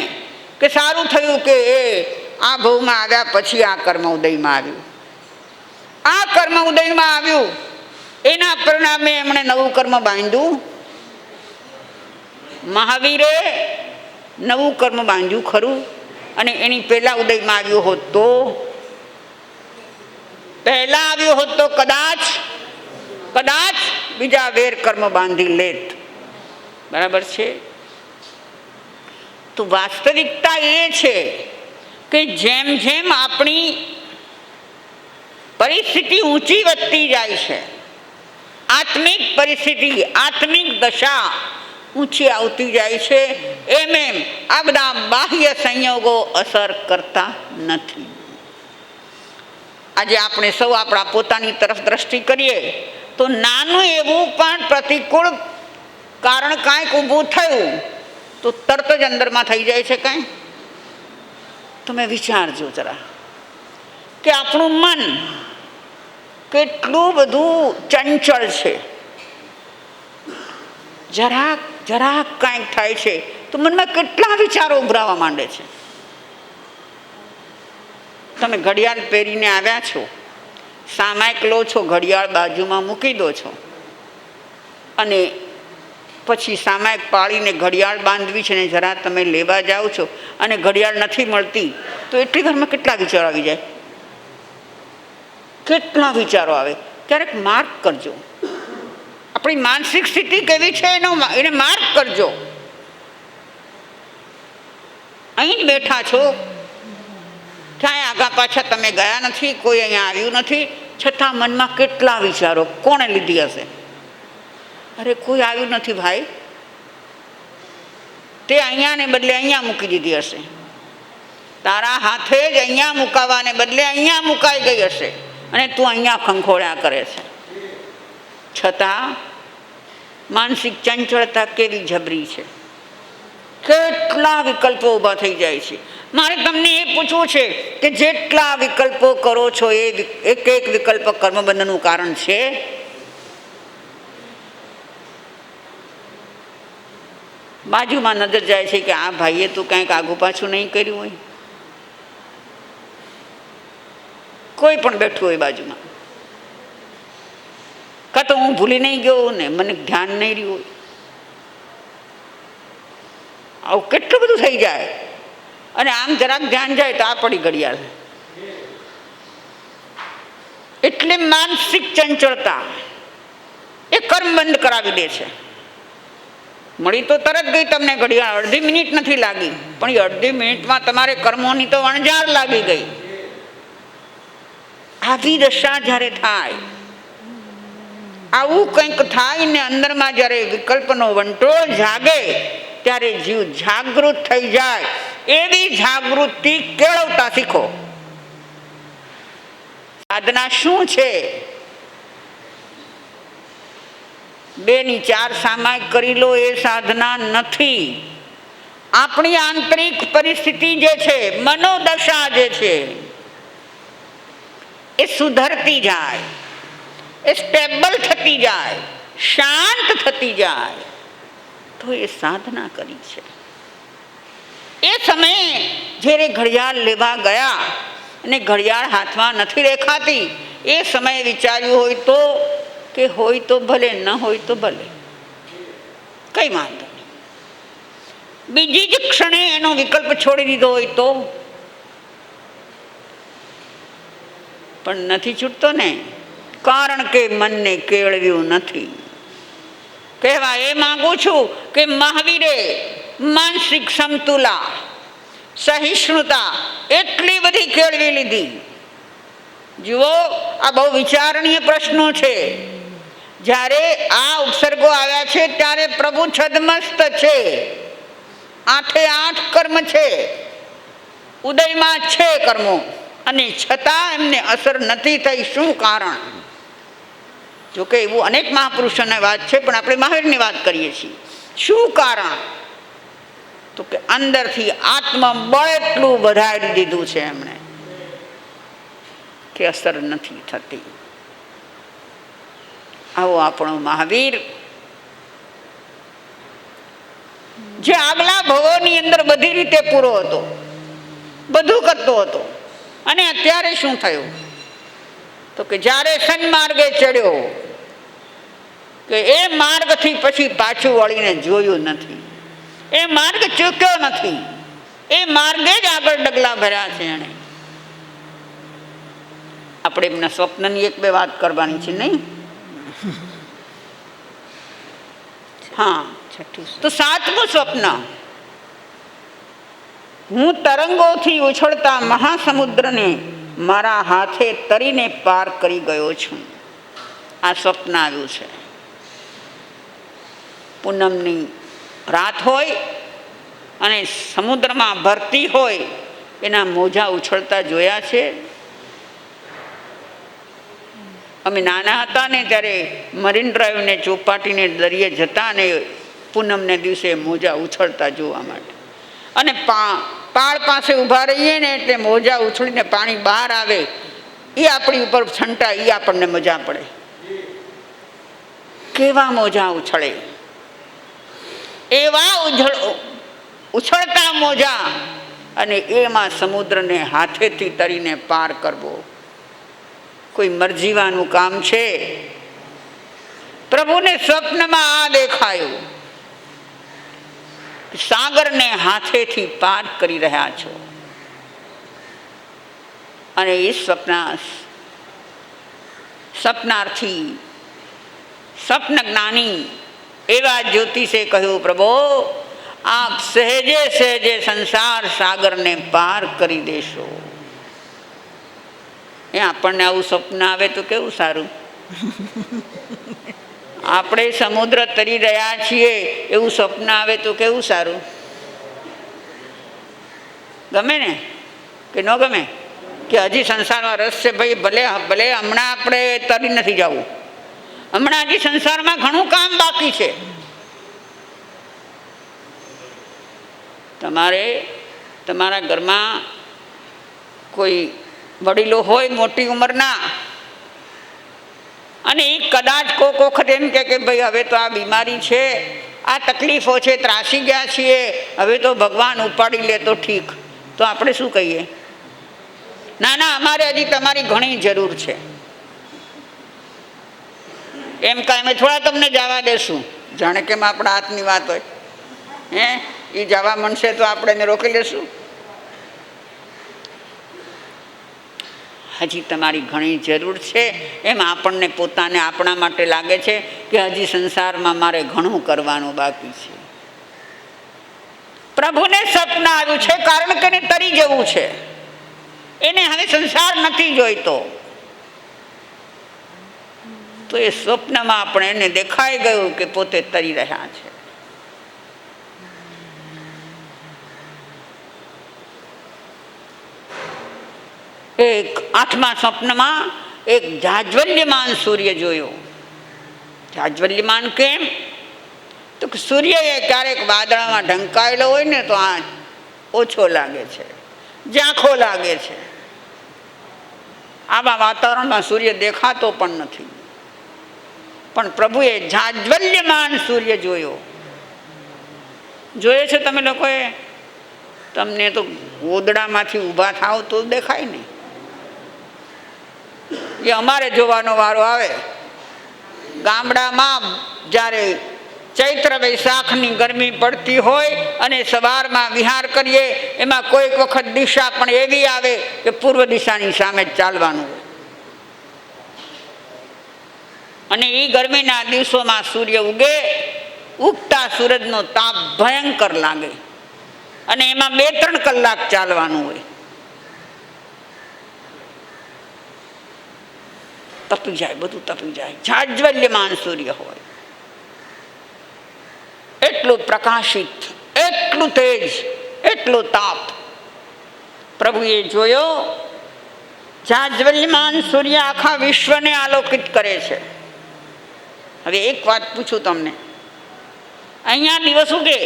કે સારું થયું કે એ આ ભવમાં આવ્યા પછી આ કર્મ ઉદયમાં આવ્યું. આ કર્મ ઉદયમાં આવ્યું, એના પરિણામે એમણે નવું કર્મ બાંધ્યું. મહાવીરે નવું કર્મ બાંધ્યું ખરું, અને એની પહેલા ઉદયમાં આવ્યું હોત તો, પહેલા આવ્યું હોત તો કદાચ બીજા વેર કર્મ બાંધી લેત. બરાબર છે? તો વાસ્તવિકતા એ છે કે જેમ જેમ આપણી પરિસ્થિતિ ઊંચી વધતી જાય છે, આત્મિક પરિસ્થિતિ, આત્મિક દશા ઊંચી આવતી જાય છે, એમ એમ આ બધા બાહ્ય સંયોગો અસર કરતા નથી. આજે આપણે સૌ આપણા પોતાની તરફ દ્રષ્ટિ કરીએ તો નાનું એવું પણ પ્રતિકૂળ કારણ કાંઈક ઊભું થયું તો તરત જ અંદરમાં થઈ જાય છે કાંઈ. તમે વિચારજો જરા કે આપણું મન કેટલું બધું ચંચળ છે. જરાક જરાક કાંઈક થાય છે તો મનમાં કેટલા વિચારો ઉભરાવા માંડે છે. તમે ઘડિયાળ પહેરીને આવ્યા છો, સામાયિક લો છો, ઘડિયાળ બાજુમાં મૂકી દો છો, અને પછી સામાયિક પાડીને ઘડિયાળ બાંધવી છે ને જરા તમે લેવા જાઓ છો અને ઘડિયાળ નથી મળતી, તો એટલી ઘરમાં કેટલા વિચારો આવી જાય, કેટલા વિચારો આવે. ક્યારેક માર્ક કરજો, આપણી માનસિક સ્થિતિ કેવી છે એને માર્ક કરજો. અહીં જ બેઠા છો, ક્યાંય આગા પાછા તમે ગયા નથી, કોઈ અહીંયા આવ્યું નથી, છતાં મનમાં કેટલા વિચારો. કોણે લીધી હશે? અરે કોઈ આવ્યું નથી ભાઈ, તે અહીંયાને બદલે અહીંયા મૂકી દીધી હશે, તારા હાથે જ અહીંયા મુકાવાને બદલે અહીંયા મુકાઈ ગઈ હશે. અને તું અહીંયા ખંખોળ્યા કરે છે. છતાં માનસિક ચંચળતા કેવી જબરી છે, કેટલા વિકલ્પો ઊભા થઈ જાય છે. મારે તમને એ પૂછવું છે કે જેટલા વિકલ્પો કરો છો એ એક એક વિકલ્પ કર્મબંધનનું કારણ છે? બાજુમાં નજર જાય છે કે આ ભાઈએ તું કંઈક આગુ પાછું નહીં કર્યું હોય. કોઈ પણ બેઠું હોય બાજુમાં, કાં તો હું ભૂલી નહીં ગયો ને મને ધ્યાન નહીં રહ્યું હોય. આવું કેટલું બધું થઈ જાય. અને આમ જરાક ધ્યાન જાય તો આ પડી ઘડિયાળ. એટલે માનસિક ચંચળતા એ કર્મ બંધ કરાવી દે છે. મળી તો તરત ગઈ તમને ઘડિયાળ, અડધી મિનિટ નથી લાગી, પણ એ અડધી મિનિટમાં તમારે કર્મોની તો વણઝાર લાગી ગઈ. આવી દશા જ્યારે થાય, આવું કંઈક થાય ને અંદરમાં જ્યારે વિકલ્પનો વંટોળ જાગે ત્યારે જીવ જાગૃત થઈ જાય. એવી જાગૃતિ કેળવતા શીખો. સાધના શું છે? 2 ની 4 સામાયિક કરી લો એ સાધના નથી. આપણી આંતરિક પરિસ્થિતિ જે છે, મનોદશા જે છે, એ સુધરતી જાય, એ સ્ટેબલ થતી જાય, શાંત થતી જાય, તો એ સાધના કરી છે. એ સમયે જ્યારે ઘડિયાળ લેવા ગયા અને ઘડિયાળ હાથમાં નથી દેખાતી, એ સમયે વિચાર્યું હોય તો કે હોય તો ભલે, ન હોય તો ભલે, કઈ વાંધો નહીં. બીજી જ ક્ષણે એનો વિકલ્પ છોડી દીધો હોય તો પણ નથી છૂટતો ને, કારણ કે મનને કેળવ્યું નથી. કહેવા એ માંગુ છું કે મહાવીરે માનસિક સમતુલા, સહિષ્ણુતા એટલી બધી કેળવી લીધી. જુઓ, આ બહુ વિચારણીય પ્રશ્નો છે. જ્યારે આ ઉપસર્ગો આવ્યા છે ત્યારે પ્રભુ છદ્મસ્ત છે, 8 કર્મ છે, ઉદયમાં છે કર્મો, અને છતાં એમને અસર નથી થઈ. શું કારણ? જોકે એવું અનેક મહાપુરુષોની વાત છે, પણ આપણે મહાવીરની વાત કરીએ છીએ. શું કારણ? તો કે અંદરથી આત્મબળ એટલું વધારી દીધું છે એમણે કે અસર નથી થતી. આવો આપણો મહાવીર, જે આગલા ભવોની અંદર બધી રીતે પૂરો હતો, બધું કરતો હતો, અને અત્યારે શું થયું? તો કે જ્યારે સન્માર્ગે ચડ્યો કે એ માર્ગથી પછી પાછું વળીને જોયું નથી, એ માર્ગ ચૂક્યો નથી, એ માર્ગે જ આગળ ડગલા ભર્યા છે એણે. આપણે એમના સ્વપ્નની 1-2 વાત કરવાની છે, નહીં? હા, તો 7મું સ્વપ્ન: હું તરંગોથી ઉછળતા મહાસમુદ્રને મારા હાથે તરીને પાર કરી ગયો છું. આ સ્વપ્ન આવ્યું છે. પૂનમની રાત હોય અને સમુદ્રમાં ભરતી હોય, એના મોજા ઉછળતા જોયા છે. અમે નાના હતા ને ત્યારે મરીન ડ્રાઈવને ચોપાટીને દરિયે જતા ને પૂનમને દિવસે મોજા ઉછળતા જોવા માટે, અને પાળ પાસે ઊભા રહીએ ને એટલે મોજા ઉછળીને પાણી બહાર આવે, એ આપણી ઉપર છંટાય, એ આપણને મજા પડે. કેવા મોજા ઉછળે! એવા ઉછળતા મોજા, અને એમાં સમુદ્રને હાથેથી તરીને પાર કરવો કોઈ મરજીવાનું કામ છે? પ્રભુને સ્વપ્નમાં આ દેખાયું, સાગરને હાથેથી પાર કરી રહ્યા છો. અને એ સપનાર્થી, સ્વપ્ન જ્ઞાની એવા જ્યોતિષે કહ્યું, પ્રભુ આપ સહેજે સહેજે સંસાર સાગરને પાર કરી દેશો. એ આપણને આવું સ્વપ્ન આવે તો કેવું સારું. આપણે સમુદ્ર તરી રહ્યા છીએ એવું સ્વપ્ન આવે તો કેવું સારું. ગમે ને કે ન ગમે? કે હજી સંસારમાં રસ છે ભાઈ, ભલે ભલે હમણાં આપણે તરી નથી જવું, હમણાં હજી સંસારમાં ઘણું કામ બાકી છે. તમારે તમારા ઘરમાં કોઈ વડીલો હોય મોટી ઉંમરના, અને એ કદાચ કોઈક વખત એમ કે ભાઈ હવે તો આ બીમારી છે, આ તકલીફો છે, ત્રાસી ગયા છીએ, હવે તો ભગવાન ઉપાડી લે તો ઠીક, તો આપણે શું કહીએ? ના ના, અમારે હજી તમારી ઘણી જરૂર છે. એમ કાંઈ અમે થોડા તમને જવા દેશું, જાણે કેમ આપણા હાથની વાત હોય. એ જવા મળશે તો આપણે એને રોકી લેશું? હજી તમારી ઘણી જરૂર છે, એમ આપણને પોતાને આપણા માટે લાગે છે કે હજી સંસારમાં મારે ઘણું કરવાનું બાકી છે. પ્રભુને સપન આવ્યું છે કારણ કે એને તરી જવું છે, એને હવે સંસાર નથી જોઈતો. તો એ સ્વપ્નમાં આપણે એને દેખાઈ ગયું કે પોતે તરી રહ્યા છે. એક 8મા સ્વપ્નમાં એક જાજ્વલ્યમાન સૂર્ય જોયો. જાજ્વલ્યમાન કેમ? તો સૂર્ય એ ક્યારેક વાદળામાં ઢંકાયેલો હોય ને તો આ ઓછો લાગે છે, ઝાંખો લાગે છે. આવા વાતાવરણમાં સૂર્ય દેખાતો પણ નથી. પણ પ્રભુએ જાજ્વલ્યમાન સૂર્ય જોયો. જોયે છે તમે લોકોએ? તમને તો ગોદડામાંથી ઊભા થાવ તો દેખાય ને. એ અમારે જોવાનો વારો આવે. ગામડામાં જ્યારે ચૈત્ર વૈશાખની ગરમી પડતી હોય અને સવારમાં વિહાર કરીએ, એમાં કોઈક વખત દિશા પણ એવી આવે કે પૂર્વ દિશાની સામે જ ચાલવાનું હોય. અને એ ગરમીના દિવસોમાં સૂર્ય ઉગે, ઉગતા સૂરજનો તાપ ભયંકર લાગે, અને એમાં 2-3 કલાક ચાલવાનું હોય. તપી જાય, બધું તપી જાય. જાજ્વલ્યમાન સૂર્ય હોય, એટલું પ્રકાશિત, એટલું તેજ, એટલો તાપ. પ્રભુએ જોયો જાજ્વલ્યમાન સૂર્ય આખા વિશ્વને આલોકિત કરે છે. હવે એક વાત પૂછું તમને, અહીંયા દિવસ ઉગે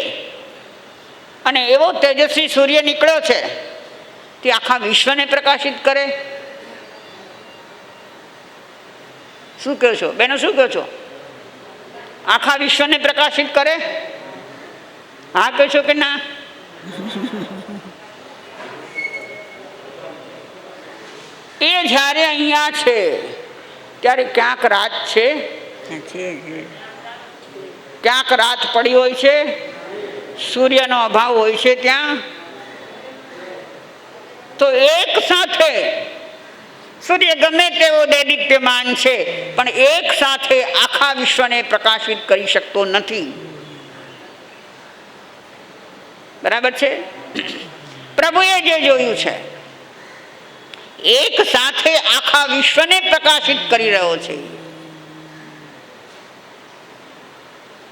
અને એવો તેજસ્વી સૂર્ય નીકળ્યો છે તે આખા વિશ્વને પ્રકાશિત કરે. શું કહો છો બેનો, શું કહો છો? આખા વિશ્વને પ્રકાશિત કરે? હા કહો છો કે ના? એ જ્યારે અહીંયા છે ત્યારે ક્યાંક રાત છે, ક્યાંક રાત પડી હોય છે, સૂર્યનો અભાવ હોય છે ત્યાં. તો એક સાથે સૂર્ય ગમે તેવો દૈદીપ્યમાન છે પણ એક સાથે આખા વિશ્વને પ્રકાશિત કરી શકતો નથી. બરાબર છે? પ્રભુએ જે જોયું છે એક સાથે આખા વિશ્વને પ્રકાશિત કરી રહ્યો છે.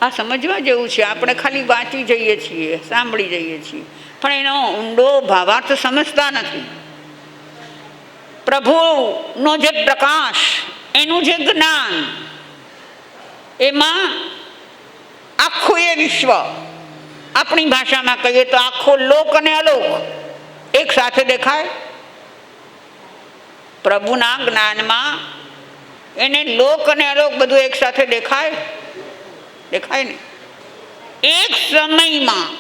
આ સમજવા જેવું છે. આપણે ખાલી વાંચી જઈએ છીએ, સાંભળી જઈએ છીએ, પણ એનો ઊંડો ભાવાર્થ સમજતા નથી. પ્રભુનો જે પ્રકાશ, એનું જે જ્ઞાન, એમાં આખું એ વિશ્વ, આપણી ભાષામાં કહીએ તો આખો લોક અને અલોક એક સાથે દેખાય. પ્રભુના જ્ઞાનમાં એને લોક અને અલોક બધું એક સાથે દેખાય? દેખાય ને. એક સમયમાં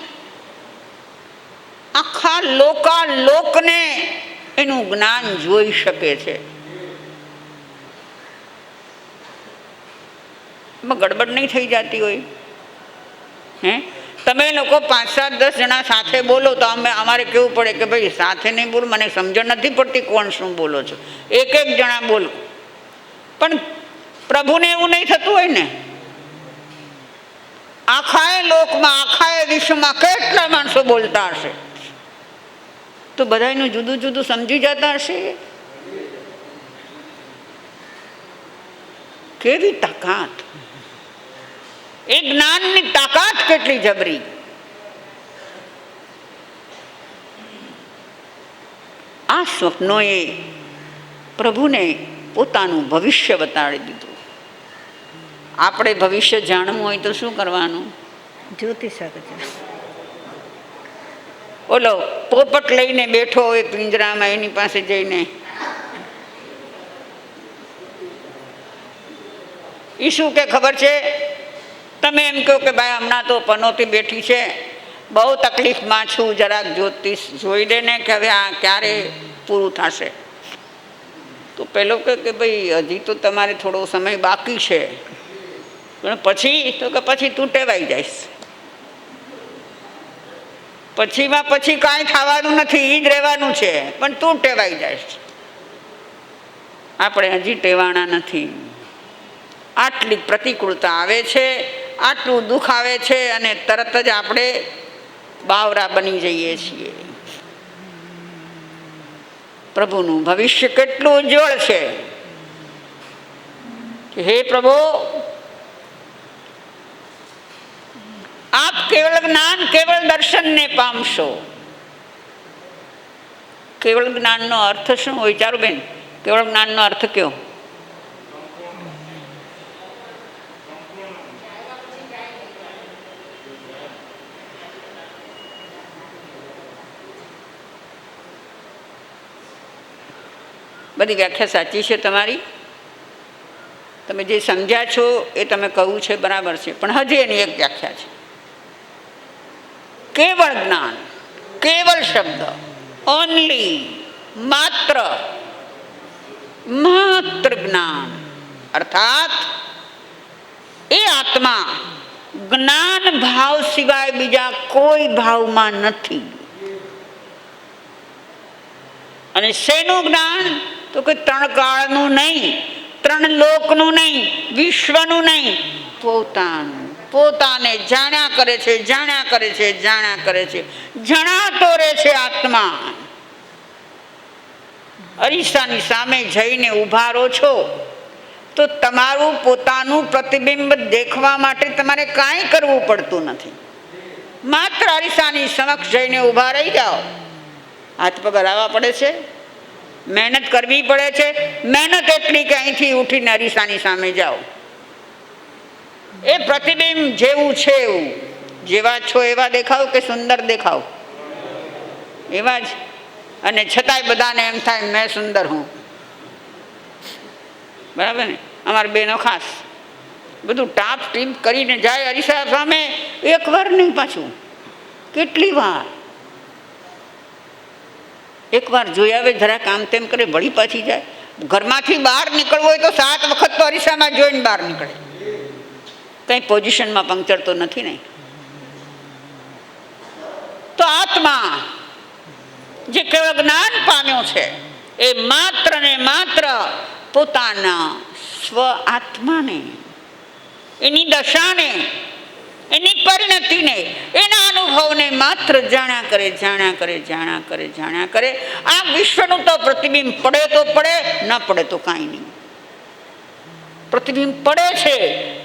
આખા લોકાલોકને એનું જ્ઞાન જોઈ શકે છે. એમાં ગડબડ નહીં થઈ જતી હોય? તમે લોકો 5-7-10 જણા સાથે બોલો તો અમારે કેવું પડે કે ભાઈ સાથે નહીં બોલો, મને સમજણ નથી પડતી કોણ શું બોલો છો. એક જણા બોલો. પણ પ્રભુને એવું નહીં થતું હોય ને. આખાએ લોકમાં, આખાએ વિશ્વમાં કેટલા માણસો બોલતા હશે, તો બધાનું જુદું જુદું સમજી જતા હશે. કેવી તાકાત! એ જ્ઞાનની તાકાત કેટલી જબરી! આ સ્વપ્નોએ પ્રભુને પોતાનું ભવિષ્ય બતાડી દીધું. આપણે ભવિષ્ય જાણવું હોય તો શું કરવાનું? જ્યોતિષ ઓલો પોપટ લઈને બેઠો હોય પિંજરામાં, એની પાસે જઈને એ શું કે ખબર છે? તમે એમ કહો કે ભાઈ હમણાં તો પનોતી બેઠી છે, બહુ તકલીફમાં છું, જરાક જ્યોતિષ જોઈ દે ને કે હવે આ ક્યારે પૂરું થશે. તો પેલો કે ભાઈ હજી તો તમારે થોડો સમય બાકી છે, પણ પછી તો કે પછી તું ટેવાઈ જઈશ. પછી કાંઈ થવાનું નથી, એ જ રહેવાનું છે, પણ તું ટેવાઈ જઈશ. આપણે હજી ટેવાણા નથી. આટલી પ્રતિકૂળતા આવે છે, આટલું દુઃખ આવે છે, અને તરત જ આપણે બાવરા બની જઈએ છીએ. પ્રભુનું ભવિષ્ય કેટલું ઉજ્જવળ છે કે હે પ્રભુ, આપ કેવળ જ્ઞાન, કેવળ દર્શનને પામશો. કેવળ જ્ઞાનનો અર્થ શું હોય? વિચારો બેન, કેવળ જ્ઞાનનો અર્થ કયો? બધી વ્યાખ્યા સાચી છે તમારી, તમે જે સમજ્યા છો એ તમે કહ્યું છે બરાબર છે, પણ હજી એની એક વ્યાખ્યા છે. કેવળ જ્ઞાન, કેવળ શબ્દ, ઓનલી, માત્ર, માત્ર જ્ઞાન, અર્થાત એ આત્મા જ્ઞાન ભાવ સિવાય બીજા કોઈ ભાવમાં નથી. અને શેનું જ્ઞાન? તો કે ત્રણ કાળનું નહીં, ત્રણ લોકનું નહીં, વિશ્વનું નહીં, પોતાનું. પોતાને જાણ્યા કરે છે, જાણ્યા કરે છે, જાણ્યા કરે છે, જણાતો રહે છે આત્મા. અરીસાની સામે જઈને ઉભા રહો છો તો તમારું પોતાનું પ્રતિબિંબ દેખવા માટે તમારે કાંઈ કરવું પડતું નથી. માત્ર અરીસાની સમક્ષ જઈને ઊભા રહી જાઓ. હાથ પગ હલાવવા પડે છે, મહેનત કરવી પડે છે. મહેનત એટલી કે અહીંથી ઉઠીને અરીસાની સામે જાઓ. એ પ્રતિબિંબ જેવું છે એવું, જેવા છો એવા દેખાવ કે સુંદર દેખાવ? એવા જ. અને છતાંય બધાને એમ થાય મેં સુંદર હું. બરાબર ને? અમારા બેનો ખાસ બધું ટાપ ટીપ કરીને જાય અરીસા સામે. એક વાર નહીં, પાછું કેટલી વાર. એકવાર જોઈ આવે, જરાક આમ તેમ કરે, વળી પાછી જાય. ઘરમાંથી બહાર નીકળવું હોય તો 7 વખત તો અરીસામાં જોઈને બહાર નીકળે. કંઈ પોઝિશનમાં પંક્ચર તો નથી ને? તો આત્મા જે કેવળ જ્ઞાન પામ્યો છે એ માત્ર ને માત્ર પોતાના સ્વ આત્માને, એની દશાને, એની પરિણતિને, એના અનુભવને માત્ર જાણ્યા કરે, જાણ્યા કરે, જાણ્યા કરે, જાણ્યા કરે. આ વિશ્વનું તો પ્રતિબિંબ પડે તો પડે, ન પડે તો કાંઈ નહીં. પ્રતિબિંબ પડે છે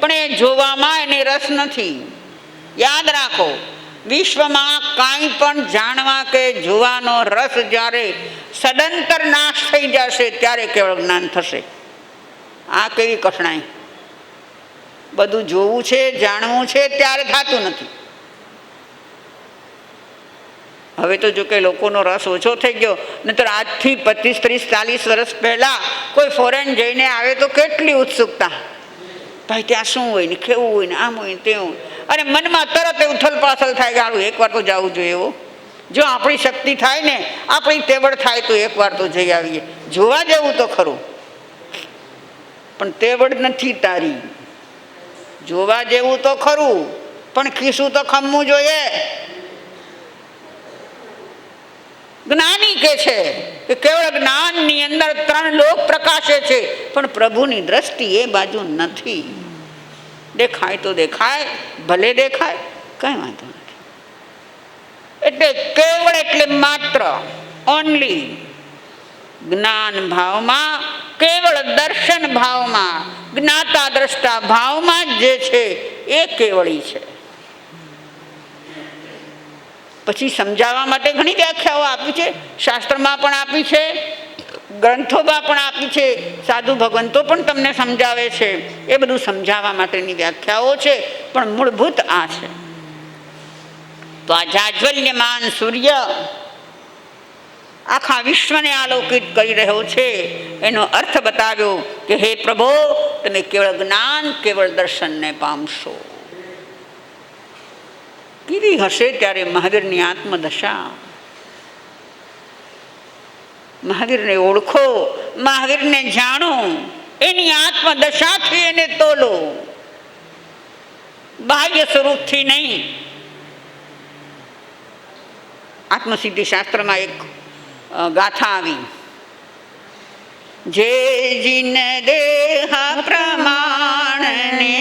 પણ એ જોવામાં એને રસ નથી. યાદ રાખો, વિશ્વમાં કાંઈ પણ જાણવા કે જોવાનો રસ જ્યારે સદંતર નાશ થઈ જશે ત્યારે કેવળ જ્ઞાન થશે. આ કેવી કઠણાઈ! બધું જોવું છે, જાણવું છે, ત્યારે થતું નથી. હવે તો જો કે લોકોનો રસ ઓછો થઈ ગયો, નહીંતર આજથી 25, 30, 40 વર્ષ પહેલાં કોઈ ફોરેન જઈને આવે તો કેટલી ઉત્સુકતા! ભાઈ ત્યાં શું હોય ને, કેવું હોય ને, આમ હોય ને તેવું. અને મનમાં તરત એ ઉથલ-પાથલ થાય કે હારું એકવાર તો જવું જોઈએ. એવો જો આપણી શક્તિ થાય ને, આપણી તેવડ થાય તો એકવાર તો જઈ આવીએ. જોવા જેવું તો ખરું, પણ તેવડ નથી તારી. જોવા જેવું તો ખરું, પણ ખીસું તો ખમવું જોઈએ. જ્ઞાની કે છે કે કેવળ જ્ઞાનની અંદર 3 લોક પ્રકાશે છે, પણ પ્રભુની દ્રષ્ટિ એ બાજુ નથી. દેખાય તો દેખાય, ભલે દેખાય, કઈ વાંધો નથી. એટલે કેવળ એટલે માત્ર, ઓનલી જ્ઞાન ભાવમાં, કેવળ દર્શન ભાવમાં, જ્ઞાતા દ્રષ્ટા ભાવમાં જે છે એ કેવળી છે. પછી સમજાવવા માટે ઘણી વ્યાખ્યાઓ આપી છે, શાસ્ત્રમાં પણ આપી છે, ગ્રંથોમાં પણ આપી છે, સાધુ ભગવંતો પણ તમને સમજાવે છે. એ બધું સમજાવવા માટેની વ્યાખ્યાઓ છે, પણ મૂળભૂત આ છે. તો આ જાજ્વલ્યમાન સૂર્ય આખા વિશ્વને આલોકિત કરી રહ્યો છે. એનો અર્થ બતાવ્યો કે હે પ્રભો, તમે કેવળ જ્ઞાન, કેવળ દર્શનને પામશો. કેવી હશે ત્યારે મહાવીરની આત્મદશા? મહાવીરને ઓળખો, મહાવીરને જાણો, એની આત્મદશાથી એને તોલો, બાહ્ય સ્વરૂપથી નહીં. આત્મસિદ્ધિ શાસ્ત્રમાં એક ગાથા આવી, જે જીન દેહ પ્રમાણને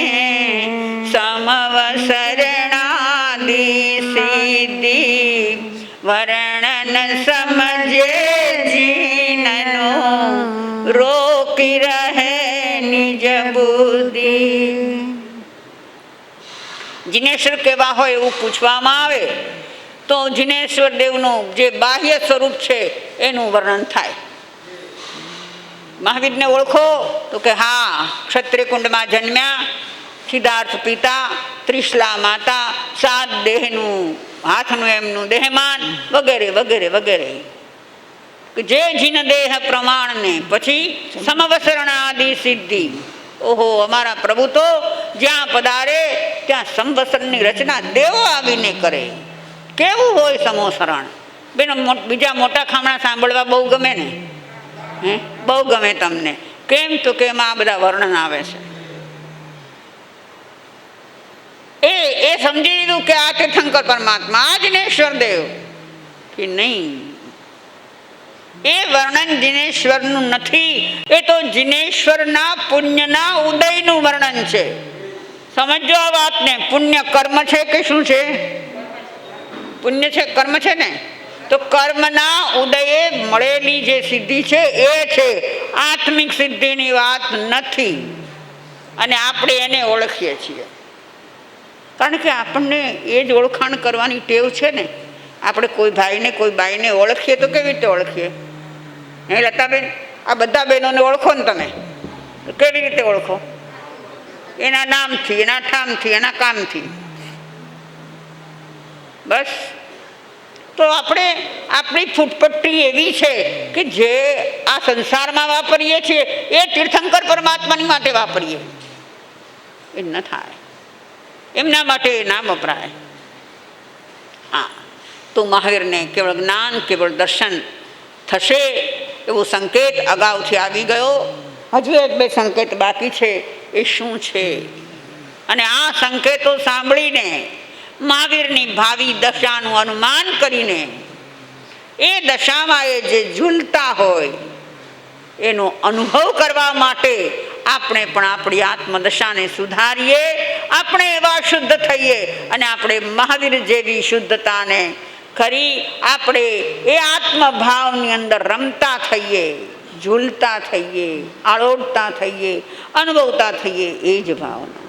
સમવસરણાદી સિદ્ધિ વર્ણન સમજે જીનનો રોકી રહે નિજ બુદ્ધિ. જીનેશ્વર કેવા હોય એવું પૂછવામાં આવે તો જીનેશ્વર દેવનું જે બાહ્ય સ્વરૂપ છે એનું વર્ણન થાય. મહાવીરને ઓળખો તો કે હા, ક્ષત્રિય કુંડમાં જન્મ્યા, સિદ્ધાર્થ પિતા, ત્રિશલા માતા, 7 દેહનું, હાથનું એમનું દેહમાન, વગેરે વગેરે વગેરે. જે જીન દેહ પ્રમાણને પછી સમવસરણાદિ સિદ્ધિ. ઓહો, અમારા પ્રભુ તો જ્યાં પધારે ત્યાં સંવસરની રચના દેવો આવીને કરે. કેવું હોય સમોસરણ? બેનો બીજા મોટા ખામણા સાંભળવા બહુ ગમે ને? બહુ ગમે તમને. કેમ? તો કે એમાં આ બધા વર્ણન આવે છે. એ સમજી લીધું કે આ તીર્થંકર પરમાત્મા, આ જીનેશ્વર દેવ કે નહીં. એ વર્ણન જીનેશ્વરનું નથી, એ તો જીનેશ્વરના પુણ્યના ઉદયનું વર્ણન છે. સમજો આ વાતને. પુણ્ય કર્મ છે કે શું છે? પુણ્ય છે, કર્મ છે ને? તો કર્મના ઉદયે મળેલી જે સિદ્ધિ છે એ છે, આત્મિક સિદ્ધિની વાત નથી. અને આપણે એને ઓળખીએ છીએ, કારણ કે આપણને એ જ ઓળખાણ કરવાની ટેવ છે ને. આપણે કોઈ ભાઈને, કોઈ બાઈને ઓળખીએ તો કેવી રીતે ઓળખીએ? હે લતાબેન, આ બધા બહેનોને ઓળખો ને તમે, તો કેવી રીતે ઓળખો? એના નામથી, એના ઠામથી, એના કામથી. બસ. તો આપણે, આપણી ફૂટપટ્ટી એવી છે કે જે આ સંસારમાં વાપરીએ છીએ એ તીર્થંકર પરમાત્માની માટે વાપરીએ. એ ન થાય, એમના માટે ના વપરાય. હા, તો મહાવીરને કેવળ જ્ઞાન, કેવળ દર્શન થશે એવો સંકેત અગાઉથી આવી ગયો. હજુ 1-2 સંકેત બાકી છે. એ શું છે? અને આ સંકેતો સાંભળીને, મહાવીરની ભાવિ દશાનું અનુમાન કરીને, એ દશામાં એ જે ઝૂલતા હોય એનો અનુભવ કરવા માટે આપણે પણ આપણી આત્મદશાને સુધારીએ, આપણે એવા શુદ્ધ થઈએ અને આપણે મહાવીર જેવી શુદ્ધતાને કરી આપણે એ આત્મભાવની અંદર રમતા થઈએ, ઝૂલતા થઈએ, આળોટતા થઈએ, અનુભવતા થઈએ. એ જ ભાવના.